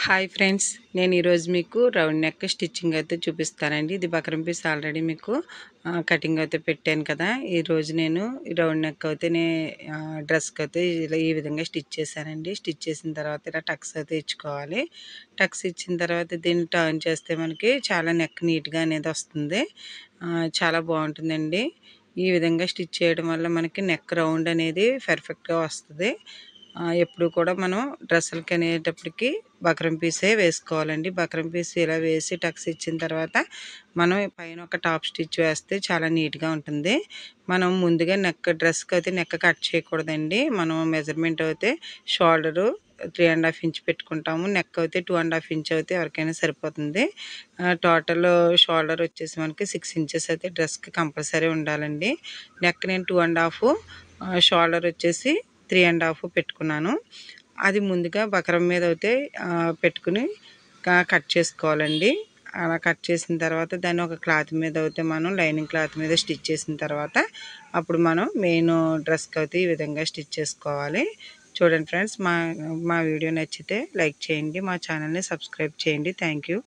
Hi friends, నేను ఈరోజు మీకు రౌండ్ నెక్ స్టిచ్చింగ్ అయితే చూపిస్తానండి. ఇది బక్రం పీస్ ఆల్రెడీ మీకు కటింగ్ అయితే పెట్టాను కదా. ఈరోజు నేను ఈ రౌండ్ నెక్ అయితే డ్రెస్కి అయితే ఇలా ఈ విధంగా స్టిచ్ చేశానండి. స్టిచ్ చేసిన తర్వాత ఇలా టక్స్ అయితే ఇచ్చుకోవాలి. టక్స్ ఇచ్చిన తర్వాత దీన్ని టర్న్ చేస్తే మనకి చాలా నెక్ నీట్గా అనేది వస్తుంది. చాలా బాగుంటుందండి. ఈ విధంగా స్టిచ్ చేయడం వల్ల మనకి నెక్ రౌండ్ అనేది పర్ఫెక్ట్గా వస్తుంది. ఎప్పుడు కూడా మనం డ్రెస్సులకి అనేటప్పటికి బక్రం పీసే వేసుకోవాలండి. బక్రం పీస్ ఇలా వేసి టక్స్ ఇచ్చిన తర్వాత మనం పైన ఒక టాప్ స్టిచ్ వేస్తే చాలా నీట్గా ఉంటుంది. మనం ముందుగా డ్రెస్కి అయితే నెక్ కట్ చేయకూడదండి. మనం మెజర్మెంట్ అయితే షోల్డరు 3.5 ఇంచ్ పెట్టుకుంటాము. నెక్ అయితే 2.5 ఇంచ్ అయితే ఎవరికైనా సరిపోతుంది. టోటల్ షోల్డర్ వచ్చేసి మనకి 6 ఇంచెస్ అయితే డ్రెస్కి కంపల్సరీ ఉండాలండి. నెక్ నేను 2.5, షోల్డర్ వచ్చేసి 3.5 పెట్టుకున్నాను. అది ముందుగా బకరం మీద అయితే పెట్టుకుని కట్ చేసుకోవాలండి. అలా కట్ చేసిన తర్వాత దాన్ని ఒక క్లాత్ మీద అయితే మనం లైనింగ్ క్లాత్ మీద స్టిచ్ చేసిన తర్వాత అప్పుడు మనం మెయిన్ డ్రెస్కి అయితే ఈ విధంగా స్టిచ్ చేసుకోవాలి. చూడండి ఫ్రెండ్స్, మా వీడియో నచ్చితే లైక్ చేయండి, మా ఛానల్ని సబ్స్క్రైబ్ చేయండి. Thank you.